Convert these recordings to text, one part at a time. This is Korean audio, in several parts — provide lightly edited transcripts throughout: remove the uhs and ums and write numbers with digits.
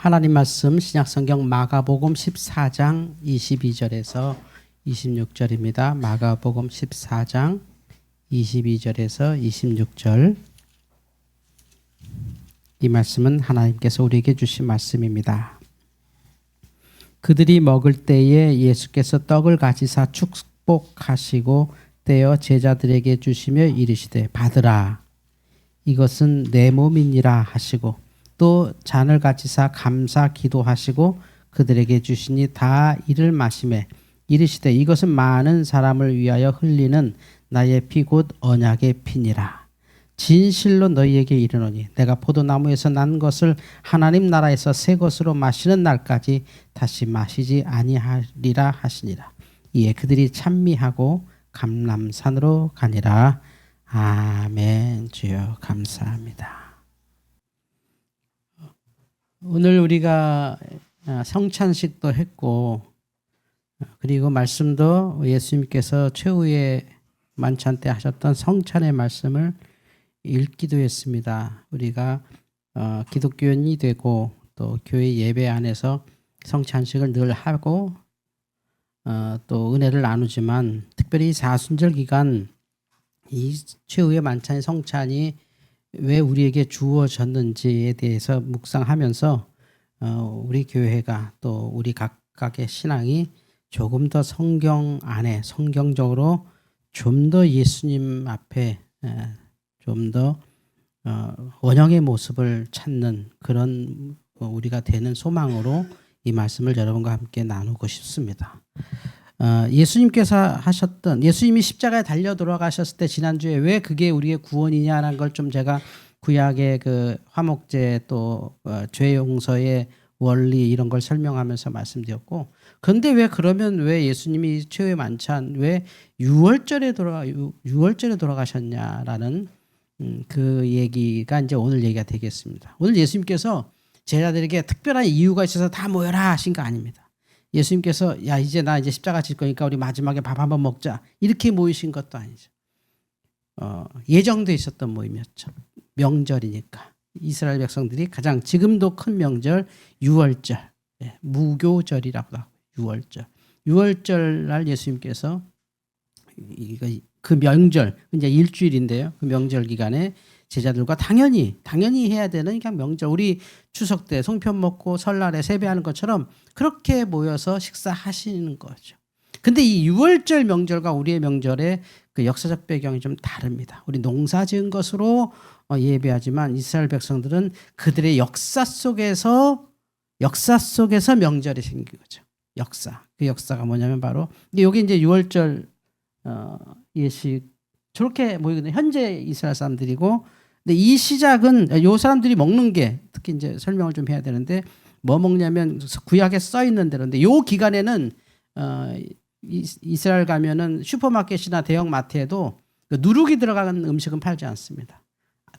하나님 말씀 신약성경 마가복음 14장 22절에서 26절입니다. 마가복음 14장 22절에서 26절. 이 말씀은 하나님께서 우리에게 주신 말씀입니다. 그들이 먹을 때에 예수께서 떡을 가지사 축복하시고 떼어 제자들에게 주시며 이르시되 받으라, 이것은 내 몸이니라 하시고, 또 잔을 가지사 감사 기도하시고 그들에게 주시니 다 이를 마시매 이르시되 이것은 많은 사람을 위하여 흘리는 나의 피 곧 언약의 피니라. 진실로 너희에게 이르노니 내가 포도나무에서 난 것을 하나님 나라에서 새 것으로 마시는 날까지 다시 마시지 아니하리라 하시니라. 이에 그들이 찬미하고 감람산으로 가니라. 아멘. 주여 감사합니다. 오늘 우리가 성찬식도 했고, 그리고 말씀도 예수님께서 최후의 만찬 때 하셨던 성찬의 말씀을 읽기도 했습니다. 우리가 기독교인이 되고 또 교회 예배 안에서 성찬식을 늘 하고 또 은혜를 나누지만, 특별히 사순절 기간 이 최후의 만찬의 성찬이 왜 우리에게 주어졌는지에 대해서 묵상하면서 우리 교회가 또 우리 각각의 신앙이 조금 더 성경 안에 성경적으로 좀 더 예수님 앞에 좀 더 원형의 모습을 찾는 그런 우리가 되는 소망으로 이 말씀을 여러분과 함께 나누고 싶습니다. 예수님께서 예수님이 십자가에 달려 돌아가셨을 때 지난주에 왜 그게 우리의 구원이냐라는 걸 좀 제가 구약의 그 화목제 또 죄 용서의 원리 이런 걸 설명하면서 말씀드렸고, 그런데 왜 예수님이 최후의 만찬 왜 6월절에 돌아가셨냐라는 그 얘기가 이제 오늘 얘기가 되겠습니다. 오늘 예수님께서 제자들에게 특별한 이유가 있어서 다 모여라 하신 거 아닙니다. 예수님께서 야 이제 나 십자가 질 거니까 우리 마지막에 밥 한번 먹자 이렇게 모이신 것도 아니죠. 예정돼 있었던 모임이었죠. 명절이니까 이스라엘 백성들이 가장 지금도 큰 명절 6월절, 무교절이라고 하고 6월절 날 예수님께서 그 명절 이제 일주일인데요. 그 명절 기간에 제자들과 당연히 해야 되는 그냥 명절, 우리 추석 때 송편 먹고 설날에 세배하는 것처럼 그렇게 모여서 식사하시는 거죠. 근데 이 6월절 명절과 우리의 명절의 그 역사적 배경이 좀 다릅니다. 우리 농사 지은 것으로 예배하지만 이스라엘 백성들은 그들의 역사 속에서 명절이 생긴 거죠. 그 역사가 뭐냐면 바로 여기 이제 6월절 예식 저렇게 모이거든요. 현재 이스라엘 사람들이고, 근데 이 시작은 요 사람들이 먹는 게 특히 이제 설명을 좀 해야 되는데, 뭐 먹냐면 구약에 써 있는 대로인데 요 기간에는 이스라엘 가면은 슈퍼마켓이나 대형 마트에도 그 누룩이 들어간 음식은 팔지 않습니다.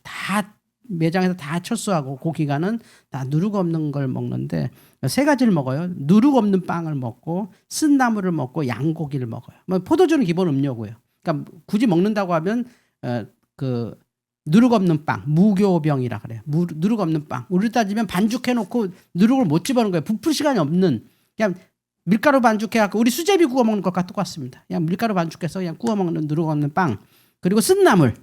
다 매장에서 다 철수하고 그 기간은 다 누룩 없는 걸 먹는데 세 가지를 먹어요. 누룩 없는 빵을 먹고 쓴 나물을 먹고 양고기를 먹어요. 뭐 포도주는 기본 음료고요. 그러니까 굳이 먹는다고 하면 그 누룩 없는 빵, 무교병이라 그래요. 누룩 없는 빵. 우리 따지면 반죽해놓고 누룩을 못 집어넣는 거예요. 부풀 시간이 없는, 그냥 밀가루 반죽해갖고 우리 수제비 구워 먹는 것과 똑같습니다. 그냥 밀가루 반죽해서 그냥 구워 먹는 누룩 없는 빵. 그리고 쓴나물은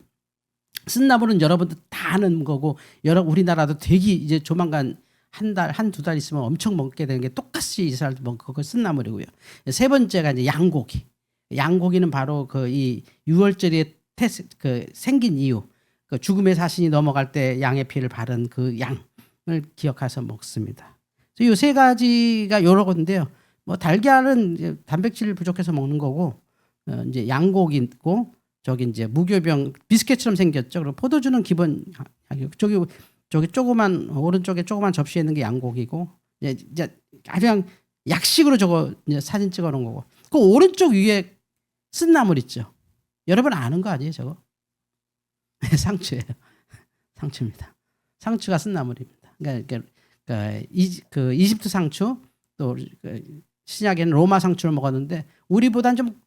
여러분들 다 아는 거고, 우리나라도 되게 이제 조만간 한두 달 있으면 엄청 먹게 되는 게 똑같이 이스라엘도 먹고 그거 쓴나물이고요. 세 번째가 이제 양고기. 양고기는 바로 그 이 6월절에 생긴 이유, 그 죽음의 사신이 넘어갈 때 양의 피를 바른 그 양을 기억해서 먹습니다. 이 세 가지가 여러 건데요. 뭐 달걀은 이제 단백질 부족해서 먹는 거고, 이제 양고기 있고, 저기 이제 무교병 비스켓처럼 생겼죠. 그리고 포도주는 기본, 저기 조그만 오른쪽에 조그만 접시에 있는 게 양고기고, 이제 그냥 약식으로 저거 이제 사진 찍어 놓은 거고, 그 오른쪽 위에 쓴나물 있죠. 여러분 아는 거 아니에요, 저거? 상추예요. 상추입니다. 상추가 쓴나물입니다. 그러니까 그 이집트 상추, 또 신약에는 로마 상추를 먹었는데 우리보다는 좀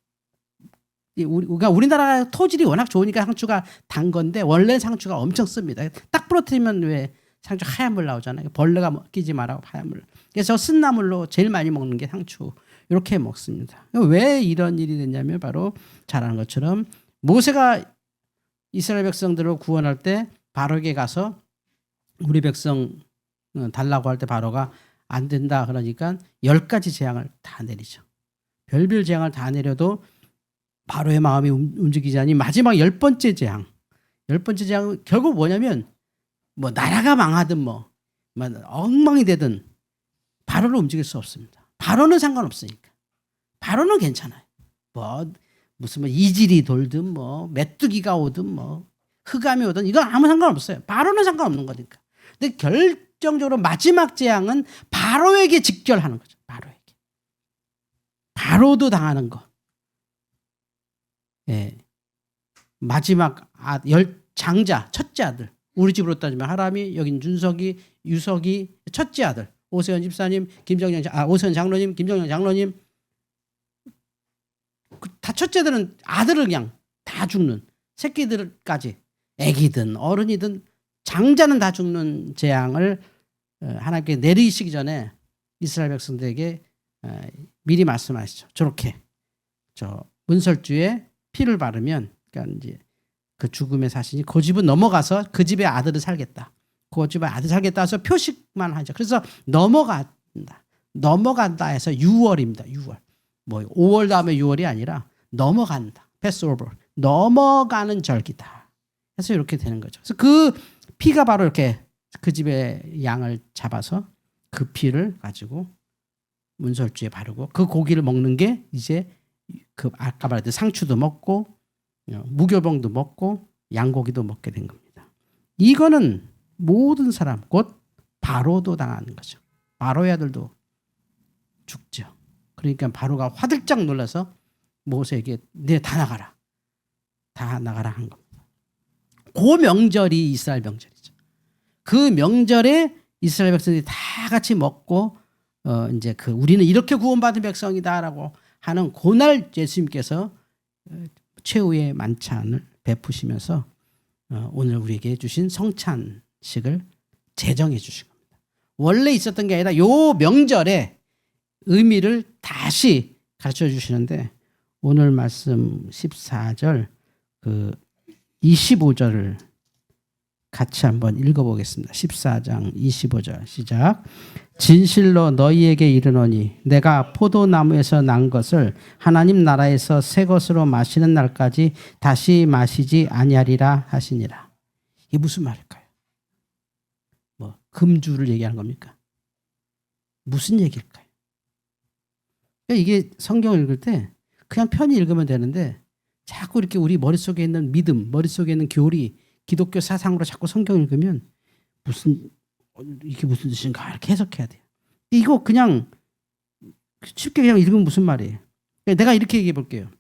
우리나라 토질이 워낙 좋으니까 상추가 단 건데 원래 상추가 엄청 씁니다. 딱 부러뜨리면 왜 상추 하얀 물 나오잖아요. 벌레가 끼지 말라고 하얀 물. 그래서 쓴나물로 제일 많이 먹는 게 상추. 이렇게 먹습니다. 왜 이런 일이 됐냐면 바로 잘 아는 것처럼 모세가 이스라엘 백성들을 구원할 때 바로에게 가서 우리 백성 달라고 할 때 바로가 안 된다 그러니까 10가지 재앙을 다 내리죠. 별별 재앙을 다 내려도 바로의 마음이 움직이지 않니 마지막 10번째 재앙. 10번째 재앙은 결국 뭐냐면 뭐 나라가 망하든 뭐 엉망이 되든 바로는 움직일 수 없습니다. 바로는 상관없으니까. 바로는 괜찮아요. 뭐 무슨 뭐 이질이 돌든 뭐 메뚜기가 오든 뭐 흑암이 오든 이건 아무 상관없어요. 바로는 상관없는 거니까. 근데 결정적으로 마지막 재앙은 바로에게 직결하는 거죠. 바로에게. 바로도 당하는 거. 예. 마지막 장자 첫째 아들. 우리 집으로 따지면 하람이, 여긴 준석이, 유석이 첫째 아들. 오세훈 집사님, 오세훈 장로님, 김정영 장로님. 다 첫째들은 아들을 그냥 다 죽는, 새끼들까지 애기든 어른이든 장자는 다 죽는 재앙을 하나님께 내리시기 전에 이스라엘 백성들에게 미리 말씀하시죠. 저렇게 저 문설주에 피를 바르면, 그러니까 이제 그 죽음의 사신이 그 집은 넘어가서 그 집의 아들을 살겠다. 그 집의 아들 살겠다 해서 표식만 하죠. 그래서 넘어간다 해서 6월입니다. 6월. 뭐 5월 다음에 6월이 아니라 넘어간다. 패스오버. 넘어가는 절기다. 그래서 이렇게 되는 거죠. 그래서 그 피가 바로 이렇게 그 집의 양을 잡아서 그 피를 가지고 문설주에 바르고 그 고기를 먹는 게 이제 그 아까 말했던 상추도 먹고 무교병도 먹고 양고기도 먹게 된 겁니다. 이거는 모든 사람 곧 바로도 당하는 거죠. 바로의 아들도 죽죠. 그러니까 바로가 화들짝 놀라서 모세에게 네 다 나가라. 다 나가라 한 겁니다. 그 명절이 이스라엘 명절이죠. 그 명절에 이스라엘 백성들이 다 같이 먹고 이제 그 우리는 이렇게 구원받은 백성이다라고 하는 그날 예수님께서 최후의 만찬을 베푸시면서 오늘 우리에게 주신 성찬식을 제정해 주신 겁니다. 원래 있었던 게 아니라 요 명절에 의미를 다시 가르쳐 주시는데 오늘 말씀 14절 그 25절을 같이 한번 읽어보겠습니다. 14장 25절 시작. 진실로 너희에게 이르노니 내가 포도나무에서 난 것을 하나님 나라에서 새 것으로 마시는 날까지 다시 마시지 아니하리라 하시니라. 이게 무슨 말일까요? 뭐 금주를 얘기하는 겁니까? 무슨 얘기일까요? 이게 성경을 읽을 때 그냥 편히 읽으면 되는데 자꾸 이렇게 우리 머릿속에 있는 믿음, 머릿속에 있는 교리, 기독교 사상으로 자꾸 성경 읽으면 이게 무슨 뜻인가 이렇게 해석해야 돼요. 이거 그냥 쉽게 그냥 읽으면 무슨 말이에요? 내가 이렇게 얘기해 볼게요.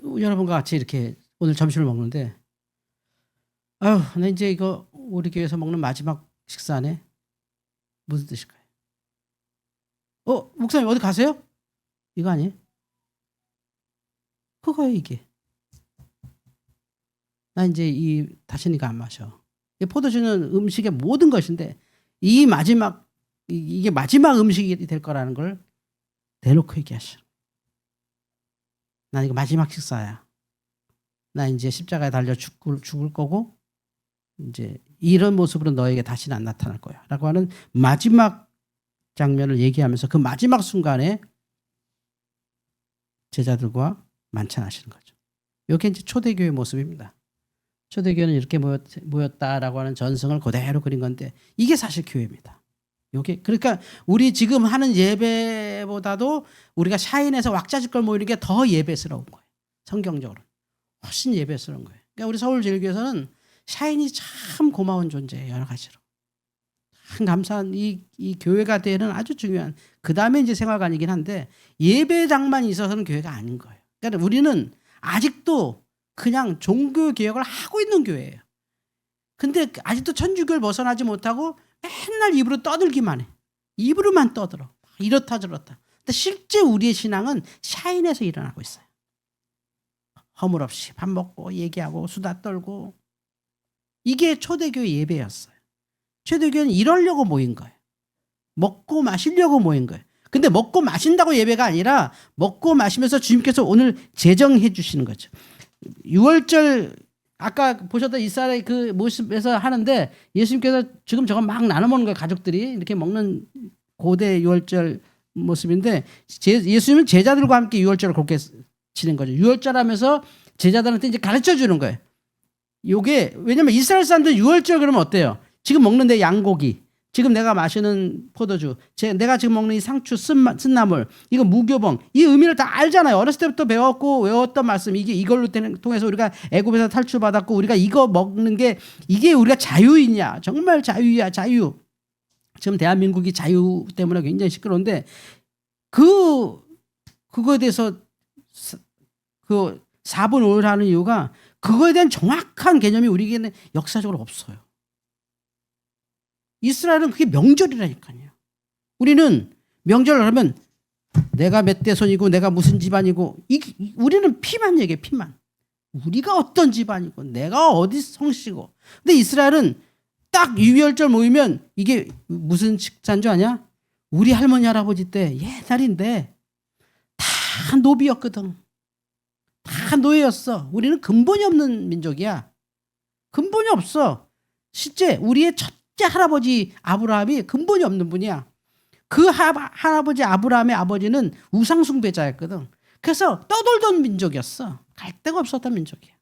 여러분과 같이 이렇게 오늘 점심을 먹는데 아유, 나 이제 이거 우리 교회에서 먹는 마지막 식사네. 무슨 뜻일까요? 목사님 어디 가세요? 이거 아니에요? 그거예요 이게. 나 이제 다시는 이거 안 마셔. 포도주는 음식의 모든 것인데 이게 마지막 음식이 될 거라는 걸 대놓고 얘기하셔. 나 이거 마지막 식사야. 나 이제 십자가에 달려 죽을 거고 이제 이런 모습으로 너에게 다시는 안 나타날 거야. 라고 하는 마지막 장면을 얘기하면서 그 마지막 순간에 제자들과 만찬하시는 거죠. 이게 이제 초대교회 모습입니다. 초대교회는 이렇게 모였다라고 하는 전승을 그대로 그린 건데 이게 사실 교회입니다. 요게 그러니까 우리 지금 하는 예배보다도 우리가 샤인에서 왁자지껄 모이는 게 더 예배스러운 거예요. 성경적으로 훨씬 예배스러운 거예요. 그러니까 우리 서울제일교회에서는 샤인이 참 고마운 존재예요. 여러 가지로 참 감사한 이 교회가 되는 아주 중요한 그 다음에 이제 생활관이긴 한데 예배장만 있어서는 교회가 아닌 거예요. 그러니까 우리는 아직도 그냥 종교개혁을 하고 있는 교회예요. 근데 아직도 천주교를 벗어나지 못하고 맨날 입으로 떠들기만 해. 입으로만 떠들어. 이렇다 저렇다. 근데 실제 우리의 신앙은 샤인에서 일어나고 있어요. 허물없이 밥 먹고 얘기하고 수다 떨고 이게 초대교회 예배였어요. 초대교회는 이러려고 모인 거예요. 먹고 마시려고 모인 거예요. 근데 먹고 마신다고 예배가 아니라 먹고 마시면서 주님께서 오늘 제정해 주시는 거죠. 6월절 아까 보셨던 이스라엘 그 모습에서 하는데 예수님께서 지금 저거 막 나눠 먹는 거예요. 가족들이 이렇게 먹는 고대 6월절 모습인데 예수님은 제자들과 함께 6월절을 그렇게 치는 거죠. 6월절 하면서 제자들한테 이제 가르쳐 주는 거예요. 요게 왜냐면 이스라엘 사람들 6월절 그러면 어때요? 지금 먹는데 양고기, 지금 내가 마시는 포도주, 내가 지금 먹는 이 상추, 쓴나물, 이거 무교봉, 이 의미를 다 알잖아요. 어렸을 때부터 배웠고 외웠던 말씀, 이게 이걸로 통해서 우리가 애굽에서 탈출받았고 우리가 이거 먹는 게 이게 우리가 자유이냐? 정말 자유야, 자유. 지금 대한민국이 자유 때문에 굉장히 시끄러운데 그거에 대해서 그 4분 5일 하는 이유가 그거에 대한 정확한 개념이 우리에게는 역사적으로 없어요. 이스라엘은 그게 명절이라니까요. 우리는 명절을 하면 내가 몇 대손이고 내가 무슨 집안이고 우리는 피만 얘기해. 피만. 우리가 어떤 집안이고 내가 어디 성씨고. 근데 이스라엘은 딱 유월절 모이면 이게 무슨 식사인 줄 아냐? 우리 할머니 할아버지 때 옛날인데 다 노비였거든. 다 노예였어. 우리는 근본이 없는 민족이야. 근본이 없어. 실제 우리의 첫째 할아버지 아브라함이 근본이 없는 분이야. 그 할아버지 아브라함의 아버지는 우상숭배자였거든. 그래서 떠돌던 민족이었어. 갈 데가 없었던 민족이야.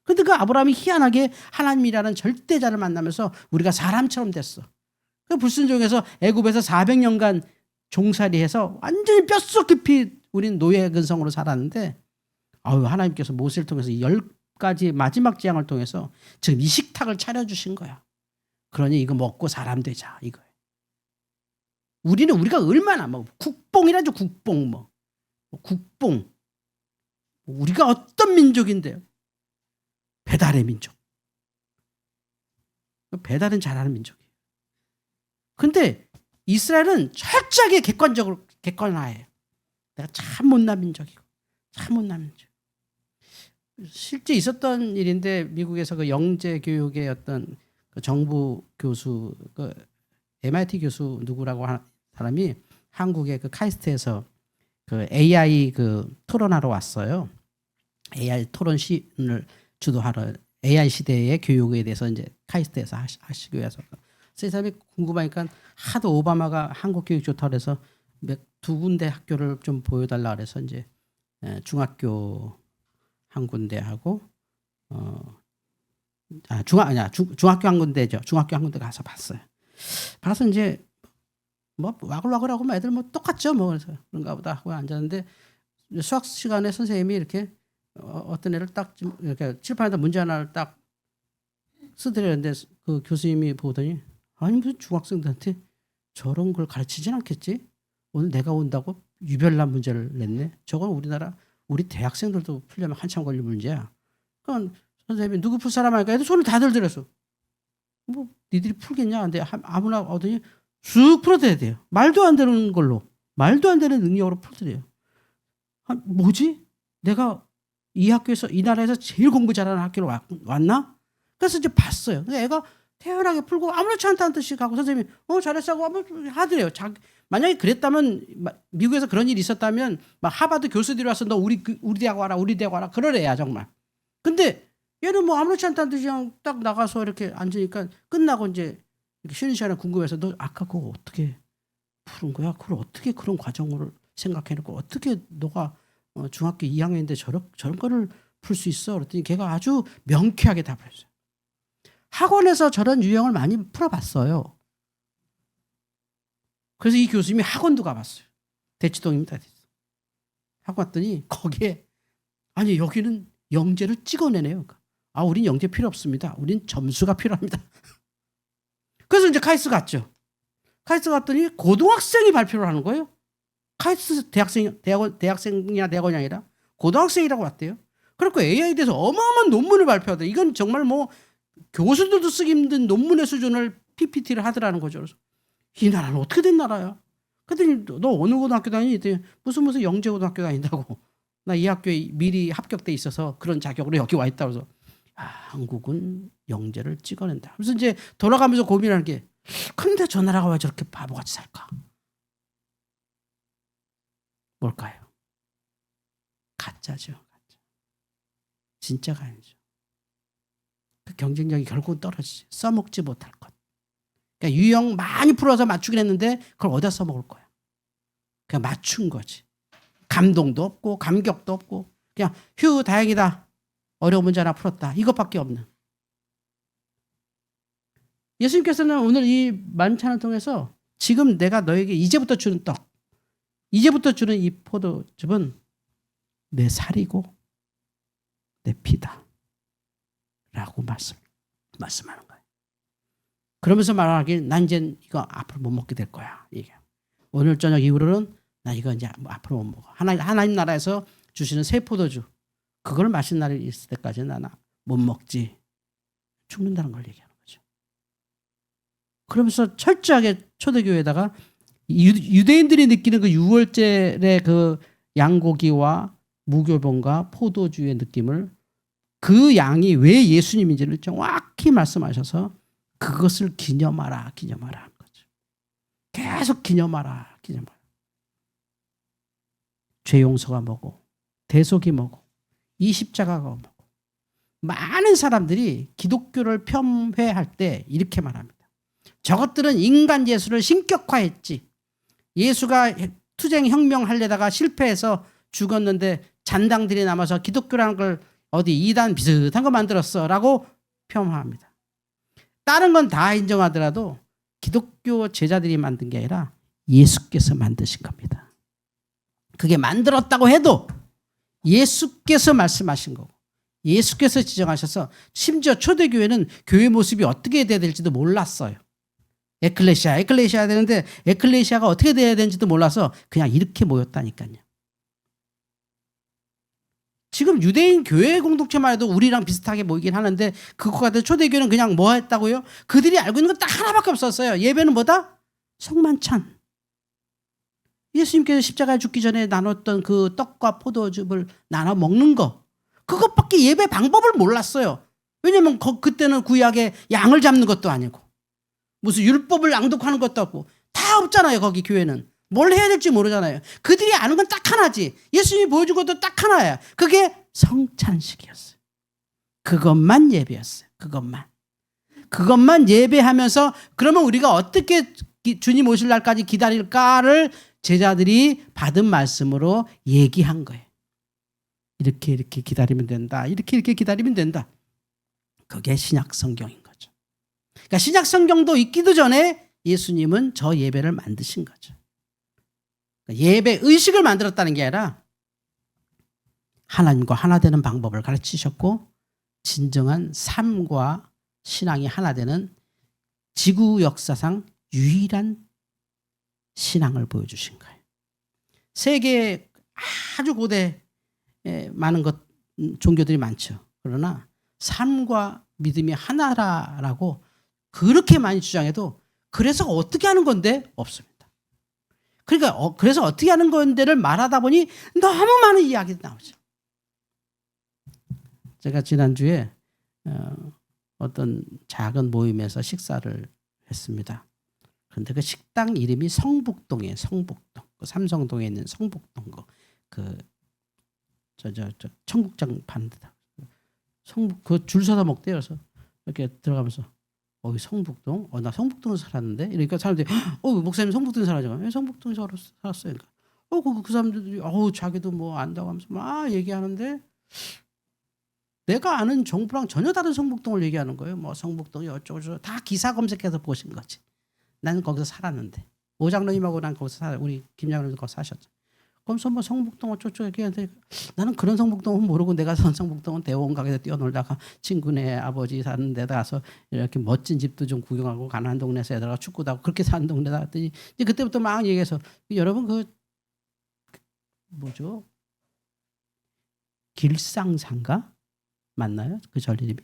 그런데 그 아브라함이 희한하게 하나님이라는 절대자를 만나면서 우리가 사람처럼 됐어. 그 불순종해서 애굽에서 400년간 종살이해서 완전히 뼛속 깊이 우리는 노예 근성으로 살았는데 하나님께서 모세를 통해서 10가지 마지막 재앙을 통해서 지금 이 식탁을 차려주신 거야. 그러니 이거 먹고 사람 되자 이거예요. 우리가 얼마나 국뽕이라죠. 국뽕 국뽕. 우리가 어떤 민족인데요. 배달의 민족. 배달은 잘하는 민족이에요. 근데 이스라엘은 철저하게 객관화해요. 내가 참 못난 민족이고 참 못난 민족. 실제 있었던 일인데 미국에서 그 영재 교육의 어떤 그 정부 교수, 그 MIT 교수 누구라고 하는 사람이 한국의 그 카이스트에서 그 AI 그 토론하러 왔어요. AI 토론을 주도하러 AI 시대의 교육에 대해서 이제 카이스트에서 하시기 위해서. 이 사람이 궁금하니까 하도 오바마가 한국 교육 좋다 그래서 두 군데 학교를 좀 보여달라 그래서 이제 중학교 한 군데하고 중학교 한 군데죠. 중학교 한 군데 가서 봤어요. 봐서 이제 와글와글하고 애들 똑같죠. 그래서 그런가 보다 하고 앉았는데 수학 시간에 선생님이 이렇게 어떤 애를 딱 이렇게 칠판에다 문제 하나를 딱 쓰더랬는데 그 교수님이 보더니 아니 무슨 중학생들한테 저런 걸 가르치진 않겠지? 오늘 내가 온다고 유별난 문제를 냈네. 저건 우리 대학생들도 풀려면 한참 걸릴 문제야. 그러니까 선생님이 누구 풀 사람 하니까 애들 손을 다들 들었어. 니들이 풀겠냐? 근데 아무나 오더니 쑥 풀어대야 돼요. 말도 안 되는 걸로. 말도 안 되는 능력으로 풀어대요. 뭐지? 내가 이 학교에서 이 나라에서 제일 공부 잘하는 학교로 왔나? 그래서 이제 봤어요. 근데 애가 태연하게 풀고 아무렇지 않다는 듯이 가고 선생님이 잘했어 하고 하더래요. 만약에 그랬다면 미국에서 그런 일이 있었다면 막 하버드 교수들이 와서 너 우리 대학 와라 우리 대학 와라 그러래야 정말. 근데 얘는 아무렇지 않다는 듯이 그냥 딱 나가서 이렇게 앉으니까 끝나고 이제 이렇게 쉬는 시간에 궁금해서 너 아까 그거 어떻게 푸는 거야? 그걸 어떻게 그런 과정을 생각해놓고 어떻게 너가 중학교 2학년인데 저런 거를 풀 수 있어? 그랬더니 걔가 아주 명쾌하게 답을 했어요. 학원에서 저런 유형을 많이 풀어봤어요. 그래서 이 교수님이 학원도 가봤어요. 대치동입니다. 학원 갔더니 거기에 아니 여기는 영재를 찍어내네요. 우린 영재 필요 없습니다. 우린 점수가 필요합니다. 그래서 이제 카이스트 갔죠. 카이스트 갔더니 고등학생이 발표를 하는 거예요. 카이스트 대학생이나 대학원이 아니라 고등학생이라고 왔대요. 그리고 AI에 대해서 어마어마한 논문을 발표하더라. 이건 정말 교수들도 쓰기 힘든 논문의 수준을 PPT를 하더라는 거죠. 그래서 이 나라는 어떻게 된 나라야? 그랬더니 너 어느 고등학교 다니니? 무슨 영재고등학교 다닌다고. 나 이 학교에 미리 합격돼 있어서 그런 자격으로 여기 와 있다. 그래서 한국은 영재를 찍어낸다. 그래서 이제 돌아가면서 고민하는 게 근데 저 나라가 왜 저렇게 바보같이 살까? 뭘까요? 가짜죠. 가짜. 진짜가 아니죠. 그 경쟁력이 결국은 떨어지죠. 써먹지 못할 것. 그러니까 유형 많이 풀어서 맞추긴 했는데 그걸 어디다 써먹을 거야? 그냥 맞춘 거지. 감동도 없고 감격도 없고 그냥 휴 다행이다. 어려운 문제 하나 풀었다. 이것밖에 없는. 예수님께서는 오늘 이 만찬을 통해서 지금 내가 너에게 이제부터 주는 떡, 이제부터 주는 이 포도즙은 내 살이고 내 피다 라고 말씀하는 거예요. 그러면서 말하길 난 이제 이거 앞으로 못 먹게 될 거야. 이게. 오늘 저녁 이후로는 나 이거 이제 앞으로 못 먹어. 하나님 나라에서 주시는 새 포도주 그걸 마신 날이 있을 때까지는 나는 못 먹지. 죽는다는 걸 얘기하는 거죠. 그러면서 철저하게 초대교회에다가 유대인들이 느끼는 그 유월절의 그 양고기와 무교병과 포도주의 느낌을 그 양이 왜 예수님인지를 정확히 말씀하셔서 그것을 기념하라 하는 거죠. 계속 기념하라. 죄 용서가 뭐고 대속이 뭐고 이 십자가가 뭐고. 많은 사람들이 기독교를 폄훼할 때 이렇게 말합니다. 저것들은 인간 예수를 신격화했지. 예수가 투쟁 혁명하려다가 실패해서 죽었는데 잔당들이 남아서 기독교라는 걸 어디 이단 비슷한 거 만들었어 라고 폄하합니다. 다른 건 다 인정하더라도 기독교 제자들이 만든 게 아니라 예수께서 만드신 겁니다. 그게 만들었다고 해도 예수께서 말씀하신 거고 예수께서 지정하셔서 심지어 초대교회는 교회 모습이 어떻게 돼야 될지도 몰랐어요. 에클레시아 되는데 에클레시아가 어떻게 돼야 되는지도 몰라서 그냥 이렇게 모였다니까요. 지금 유대인 교회 공동체만 해도 우리랑 비슷하게 모이긴 하는데 그거 같은 초대교회는 그냥 뭐 했다고요? 그들이 알고 있는 건 딱 하나밖에 없었어요. 예배는 뭐다? 성만찬. 예수님께서 십자가에 죽기 전에 나눴던 그 떡과 포도즙을 나눠 먹는 거. 그것밖에 예배 방법을 몰랐어요. 왜냐면 그때는 구약에 양을 잡는 것도 아니고 무슨 율법을 낭독하는 것도 없고 다 없잖아요. 거기 교회는. 뭘 해야 될지 모르잖아요. 그들이 아는 건 딱 하나지. 예수님이 보여준 것도 딱 하나야. 그게 성찬식이었어요. 그것만 예배였어요. 그것만 예배하면서 그러면 우리가 어떻게 주님 오실 날까지 기다릴까를 제자들이 받은 말씀으로 얘기한 거예요. 이렇게 기다리면 된다. 이렇게 기다리면 된다. 그게 신약 성경인 거죠. 그러니까 신약 성경도 있기도 전에 예수님은 저 예배를 만드신 거죠. 예배 의식을 만들었다는 게 아니라 하나님과 하나 되는 방법을 가르치셨고 진정한 삶과 신앙이 하나 되는 지구 역사상 유일한 신앙을 보여주신 거예요. 세계에 아주 고대 많은 종교들이 많죠. 그러나 삶과 믿음이 하나라고 그렇게 많이 주장해도 그래서 어떻게 하는 건데 없습니다. 그러니까 그래서 어떻게 하는 건데를 말하다 보니 너무 많은 이야기가 나오죠. 제가 지난주에 어떤 작은 모임에서 식사를 했습니다. 그런데 그 식당 이름이 성북동이에요. 성북동. 그 삼성동에 있는 성북동 청국장 파는 데다. 그 줄 서서 먹대요. 그래서 이렇게 들어가면서 성북동? 나 성북동에서 살았는데? 이러니까 사람들이 목사님 성북동에서 살았죠. 성북동에서 살았어요. 그러니까 그 사람들이 자기도 뭐 안다고 하면서 막 얘기하는데 내가 아는 정부랑 전혀 다른 성북동을 얘기하는 거예요. 뭐 성북동이 어쩌고 다 기사 검색해서 보신 거지. 나는 거기서 살았는데 오장로님하고 난 거기서 우리 김장로님 거기서 사셨죠. 그러면서 뭐 성북동 어쩌고 얘기하는데 나는 그런 성북동은 모르고 내가 선 성북동은 대원 가게에서 뛰어놀다가 친구네 아버지 사는 데다 가서 이렇게 멋진 집도 좀 구경하고 가난한 동네에서 애들하고 축구도 하고 그렇게 사는 동네다 갔더니 이제 그때부터 막 얘기해서 여러분 길상사인가? 맞나요? 그 절 이름이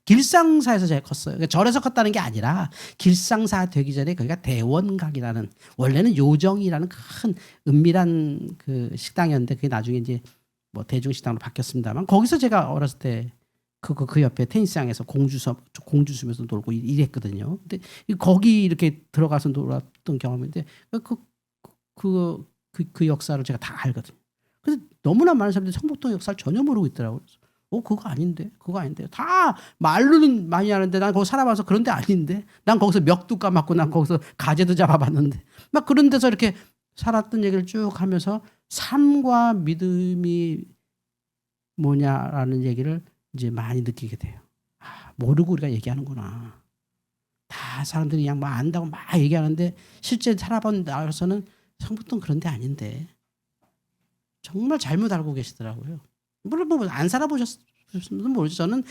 길상사에서 제가 컸어요. 그러니까 절에서 컸다는 게 아니라 길상사 되기 전에 거기가 대원각이라는 원래는 요정이라는 큰 은밀한 그 식당이었는데 그게 나중에 이제 뭐 대중식당으로 바뀌었습니다만 거기서 제가 어렸을 때 그 옆에 테니스장에서 공주수면서 놀고 이랬거든요. 근데 거기 이렇게 들어가서 놀았던 경험인데 그 역사를 제가 다 알거든요. 그래서 너무나 많은 사람들이 성북동 역사를 전혀 모르고 있더라고요. 그거 아닌데, 그거 아닌데. 다 말로는 많이 하는데 난 거기 살아봐서 그런 데 아닌데. 난 거기서 멱도 까맣고 난 거기서 가재도 잡아봤는데. 막 그런 데서 이렇게 살았던 얘기를 쭉 하면서 삶과 믿음이 뭐냐라는 얘기를 이제 많이 느끼게 돼요. 모르고 우리가 얘기하는구나. 다 사람들이 그냥 막 안다고 막 얘기하는데 실제 살아본 나로서는 성북동 그런 데 아닌데. 정말 잘못 알고 계시더라고요. 물론 뭐 안 살아보셨으면 모르죠. 저는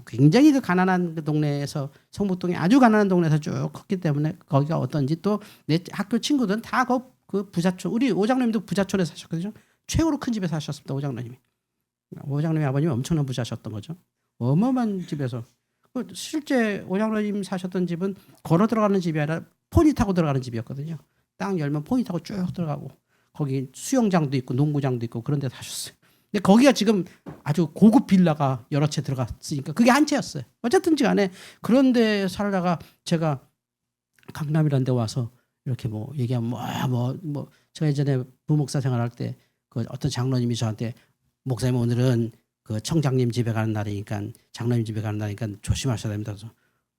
굉장히 그 가난한 그 동네에서 성북동이 아주 가난한 동네에서 쭉 컸기 때문에 거기가 어떤지 또 내 학교 친구들은 다 그 부자촌 우리 오장로님도 부자촌에 사셨거든요. 최고로 큰 집에 사셨습니다. 오장로님이. 오장로님 아버님이 엄청난 부자셨던 거죠. 어마어마한 집에서 실제 오장로님 사셨던 집은 걸어 들어가는 집이 아니라 포니 타고 들어가는 집이었거든요. 땅 열면 포니 타고 쭉 들어가고 거기 수영장도 있고 농구장도 있고 그런 데 사셨어요. 근데 거기가 지금 아주 고급 빌라가 여러 채 들어갔으니까 그게 한 채였어요. 어쨌든지 간에 그런 데 살다가 제가 강남이라는 데 와서 이렇게 뭐 얘기하면 제가 예전에 부목사 생활할 때 그 어떤 장로님이 저한테 목사님 오늘은 그 청장님 집에 가는 날이니까 장로님 집에 가는 날이니까 조심하셔야 됩니다. 그래서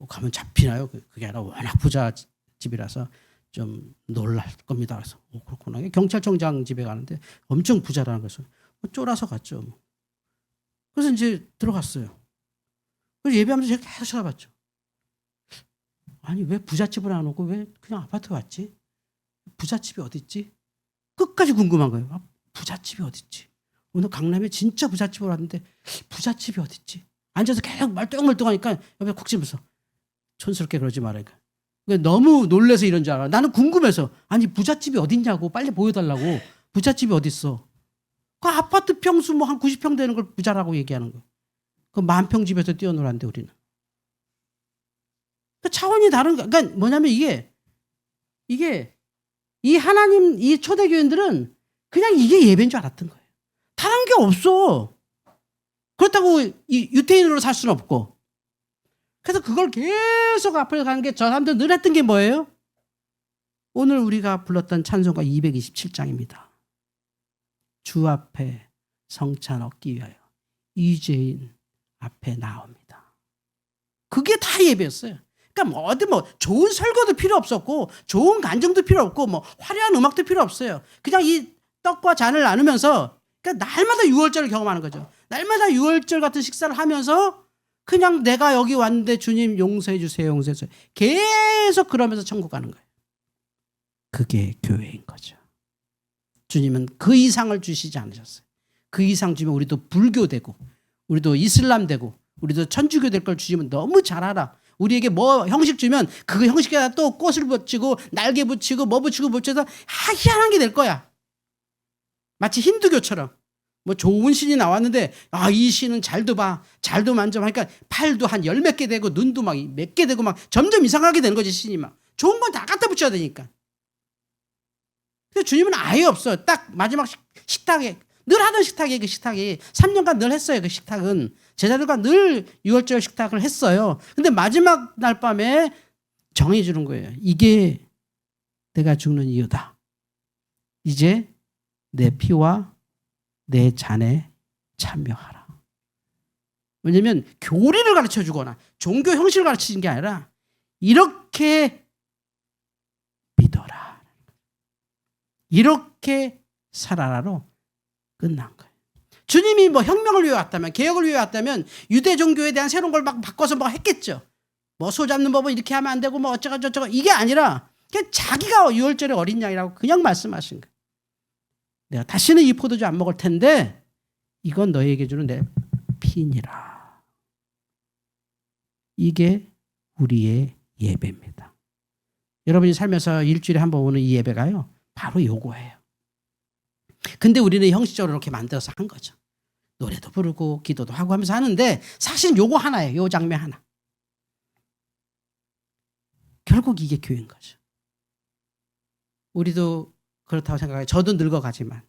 가면 잡히나요? 그게 아니라 워낙 부자 집이라서 좀 놀랄 겁니다. 그래서 그렇구나. 경찰청장 집에 가는데 엄청 부자라는 거죠. 쫄아서 갔죠. 그래서 이제 들어갔어요. 그래서 예배하면서 제가 계속 쳐다봤죠. 아니 왜 부잣집을 안 오고 왜 그냥 아파트 왔지? 부잣집이 어디 있지? 끝까지 궁금한 거예요. 부잣집이 어디 있지? 오늘 강남에 진짜 부잣집을 왔는데 부잣집이 어디 있지? 앉아서 계속 말똥말똥하니까 옆에 콕 집어서 촌스럽게 그러지 말아니까. 너무 놀래서 이런 줄 알아. 나는 궁금해서 아니 부잣집이 어딨냐고 빨리 보여달라고. 부잣집이 어디 있어? 그 아파트 평수 뭐 한 90평 되는 걸 부자라고 얘기하는 거예요. 그 만평 집에서 뛰어놀았는데 우리는. 그 차원이 다른 거. 그러니까 뭐냐면 이게 이 하나님 이 초대교인들은 그냥 이게 예배인 줄 알았던 거예요. 다른 게 없어. 그렇다고 이 유태인으로 살 수는 없고. 그래서 그걸 계속 앞으로 가는 게 저 사람들 늘 했던 게 뭐예요? 오늘 우리가 불렀던 찬송가 227장입니다. 주 앞에 성찬 얻기 위하여 이죄인 앞에 나옵니다. 그게 다 예배였어요. 그러니까 어디 좋은 설교도 필요 없었고 좋은 간증도 필요 없고 화려한 음악도 필요 없어요. 그냥 이 떡과 잔을 나누면서 그러니까 날마다 유월절을 경험하는 거죠. 날마다 유월절 같은 식사를 하면서 그냥 내가 여기 왔는데 주님 용서해 주세요. 용서해 주세요. 계속 그러면서 천국 가는 거예요. 그게 교회인 거죠. 주님은 그 이상을 주시지 않으셨어요. 그 이상 주면 우리도 불교되고 우리도 이슬람 되고 우리도 천주교 될 걸 주시면 너무 잘 알아. 우리에게 뭐 형식 주면 그 형식에다 또 꽃을 붙이고 날개 붙이고 뭐 붙이고 붙여서 희한한 게 될 거야. 마치 힌두교처럼 좋은 신이 나왔는데 이 신은 잘도 봐 잘도 만져 하니까 팔도 한 열 몇 개 되고 눈도 막 몇 개 되고 막 점점 이상하게 되는 거지. 신이 막 좋은 건 다 갖다 붙여야 되니까. 근데 주님은 아예 없어. 딱 마지막 식탁에 늘 하던 식탁이 그 식탁이 3년간 늘 했어요. 그 식탁은 제자들과 늘 유월절 식탁을 했어요. 근데 마지막 날 밤에 정해 주는 거예요. 이게 내가 죽는 이유다. 이제 내 피와 내 잔에 참여하라. 왜냐하면 교리를 가르쳐 주거나 종교 형식을 가르치는 게 아니라 이렇게 믿어라. 이렇게 살아라로 끝난 거예요. 주님이 혁명을 위해 왔다면 개혁을 위해 왔다면 유대 종교에 대한 새로운 걸 막 바꿔서 했겠죠. 소 잡는 법은 이렇게 하면 안 되고 어쩌고 저쩌고 이게 아니라 그냥 자기가 유월절에 어린 양이라고 그냥 말씀하신 거예요. 내가 다시는 이 포도주 안 먹을 텐데 이건 너희에게 주는 내 피니라. 이게 우리의 예배입니다. 여러분이 살면서 일주일에 한 번 오는 이 예배가요. 바로 요거예요. 근데 우리는 형식적으로 이렇게 만들어서 한 거죠. 노래도 부르고 기도도 하고 하면서 하는데 사실 요거 하나예요. 요 장면 하나. 결국 이게 교회인 거죠. 우리도 그렇다고 생각해요. 저도 늙어가지만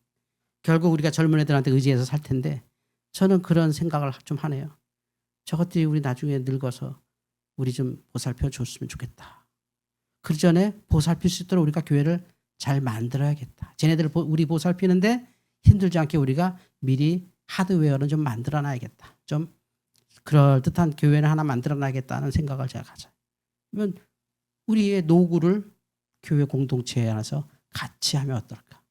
결국 우리가 젊은 애들한테 의지해서 살 텐데 저는 그런 생각을 좀 하네요. 저것들이 우리 나중에 늙어서 우리 좀 보살펴 줬으면 좋겠다. 그 전에 보살필 수 있도록 우리가 교회를 잘 만들어야겠다. 쟤네들 우리 보살피는데 힘들지 않게 우리가 미리 하드웨어는 좀 만들어 놔야겠다. 좀 그럴듯한 교회를 하나 만들어 놔야겠다는 생각을 제가 가져요. 그러면 우리의 노구를 교회 공동체에 안에서 같이 하면 어떨까?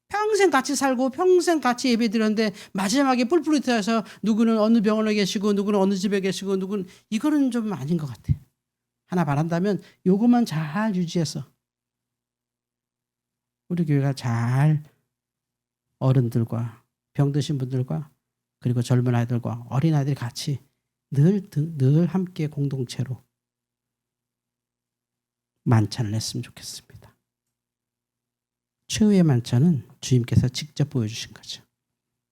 평생 같이 살고 평생 같이 예배 드렸는데 마지막에 뿔뿔이 터져서 누구는 어느 병원에 계시고 누구는 어느 집에 계시고 누구는 이거는 좀 아닌 것 같아요. 하나 바란다면 요것만 잘 유지해서 우리 교회가 잘 어른들과 병드신 분들과 그리고 젊은 아이들과 어린 아이들이 같이 늘 함께 공동체로 만찬을 했으면 좋겠습니다. 최후의 만찬은 주님께서 직접 보여주신 거죠.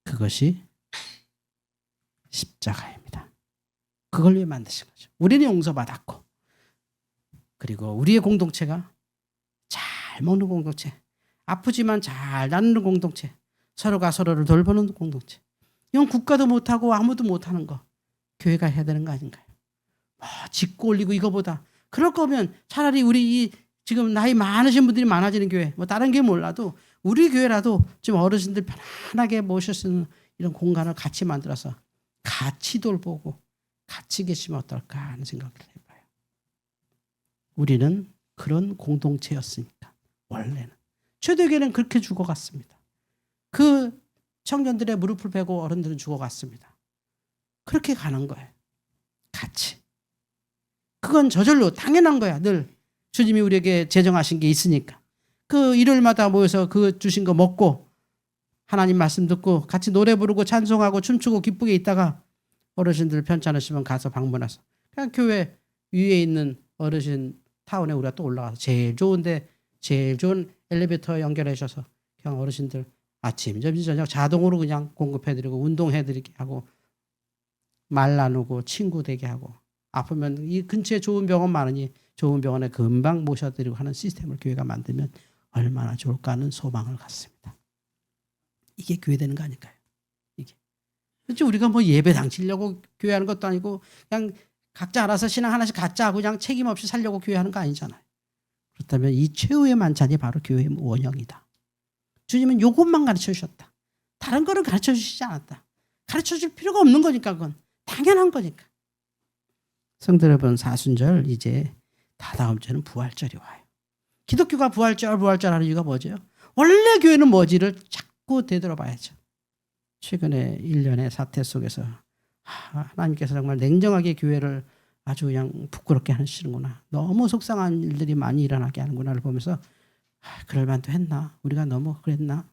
그것이 십자가입니다. 그걸 위해 만드신 거죠. 우리는 용서받았고 그리고 우리의 공동체가 잘 먹는 공동체, 아프지만 잘 나누는 공동체, 서로가 서로를 돌보는 공동체. 이건 국가도 못하고 아무도 못하는 거 교회가 해야 되는 거 아닌가요? 짓고 올리고 이거보다 그럴 거면 차라리 우리 이 지금 나이 많으신 분들이 많아지는 교회, 뭐 다른 게 몰라도 우리 교회라도 좀 어르신들 편안하게 모실 수 있는 이런 공간을 같이 만들어서 같이 돌보고 같이 계시면 어떨까 하는 생각을 해봐요. 우리는 그런 공동체였으니까 원래는 초대교회는 그렇게 죽어갔습니다. 그 청년들의 무릎을 베고 어른들은 죽어갔습니다. 그렇게 가는 거예요. 같이. 그건 저절로 당연한 거야. 늘 주님이 우리에게 제정하신 게 있으니까. 그 일요일마다 모여서 그 주신 거 먹고 하나님 말씀 듣고 같이 노래 부르고 찬송하고 춤추고 기쁘게 있다가 어르신들 편찮으시면 가서 방문해서 그냥 교회 위에 있는 어르신 타운에 우리가 또 올라가서 제일 좋은데 제일 좋은 엘리베이터 연결해 주셔서 그냥 어르신들 아침, 점심, 저녁 자동으로 그냥 공급해드리고 운동해드리게 하고 말 나누고 친구 되게 하고 아프면 이 근처에 좋은 병원 많으니 좋은 병원에 금방 모셔드리고 하는 시스템을 교회가 만들면 얼마나 좋을까 하는 소망을 갖습니다. 이게 교회 되는 거 아닐까요? 이게. 그렇죠? 우리가 뭐 예배 당치려고 교회하는 것도 아니고 그냥 각자 알아서 신앙 하나씩 갖자 하고 그냥 책임 없이 살려고 교회하는 거 아니잖아요. 그렇다면 이 최후의 만찬이 바로 교회의 원형이다. 주님은 이것만 가르쳐 주셨다. 다른 거를 가르쳐 주시지 않았다. 가르쳐 줄 필요가 없는 거니까 그건. 당연한 거니까. 성도 여러분, 사순절 이제 다다음 주에는 부활절이 와요. 기독교가 부활절 하는 이유가 뭐죠? 원래 교회는 뭐지를 자꾸 되돌아봐야죠. 최근에 1년의 사태 속에서 하나님께서 정말 냉정하게 교회를 아주 그냥 부끄럽게 하시는구나. 너무 속상한 일들이 많이 일어나게 하는구나를 보면서 그럴 만도 했나? 우리가 너무 그랬나?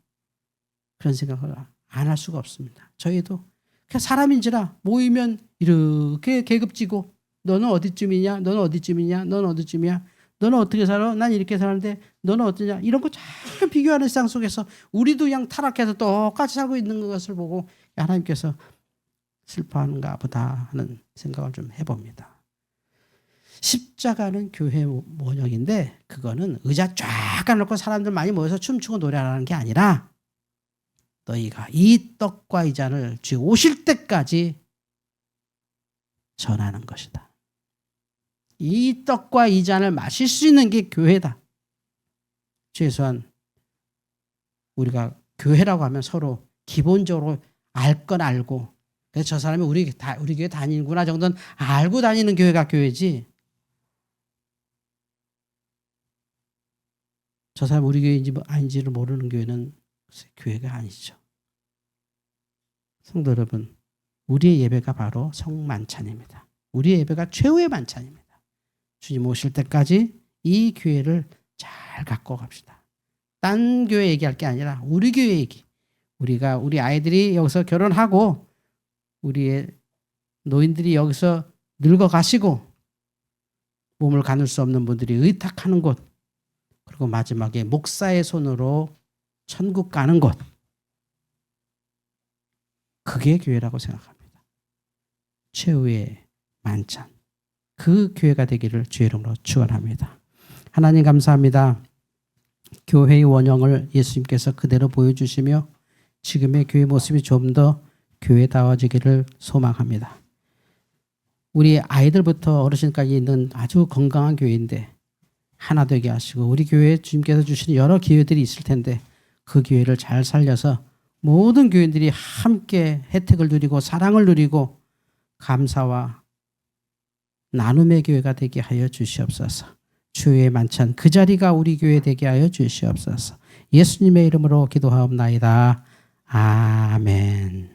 그런 생각을 안 할 수가 없습니다. 저희도 그냥 사람인지라 모이면 이렇게 계급지고 너는 어디쯤이냐? 너는 어디쯤이냐? 너는 어디쯤이야? 너는 어떻게 살아? 난 이렇게 사는데 너는 어떠냐? 이런 거 자꾸 비교하는 세상 속에서 우리도 그냥 타락해서 똑같이 살고 있는 것을 보고 하나님께서 슬퍼하는가 보다 하는 생각을 좀 해봅니다. 십자가는 교회 원형인데 그거는 의자 쫙 까놓고 사람들 많이 모여서 춤추고 노래하는 게 아니라 너희가 이 떡과 이 잔을 주 오실 때까지 전하는 것이다. 이 떡과 이 잔을 마실 수 있는 게 교회다. 최소한 우리가 교회라고 하면 서로 기본적으로 알 건 알고 그래서 저 사람이 우리 교회 다니는구나 정도는 알고 다니는 교회가 교회지 저 사람 우리 교회인지 아닌지를 모르는 교회는 교회가 아니죠. 성도 여러분, 우리의 예배가 바로 성만찬입니다. 우리의 예배가 최후의 만찬입니다. 주님 오실 때까지 이 교회를 잘 갖고 갑시다. 딴 교회 얘기할 게 아니라 우리 교회 얘기. 우리 아이들이 여기서 결혼하고 우리의 노인들이 여기서 늙어가시고 몸을 가눌 수 없는 분들이 의탁하는 곳 그리고 마지막에 목사의 손으로 천국 가는 곳 그게 교회라고 생각합니다. 최후의 만찬 그 교회가 되기를 주의 이름으로 축원합니다. 하나님 감사합니다. 교회의 원형을 예수님께서 그대로 보여주시며 지금의 교회 모습이 좀 더 교회다워지기를 소망합니다. 우리 아이들부터 어르신까지 있는 아주 건강한 교회인데 하나 되게 하시고 우리 교회에 주님께서 주시는 여러 기회들이 있을 텐데 그 기회를 잘 살려서 모든 교인들이 함께 혜택을 누리고 사랑을 누리고 감사와 나눔의 교회가 되게 하여 주시옵소서. 주의 만찬 그 자리가 우리 교회 되게 하여 주시옵소서. 예수님의 이름으로 기도하옵나이다. 아멘.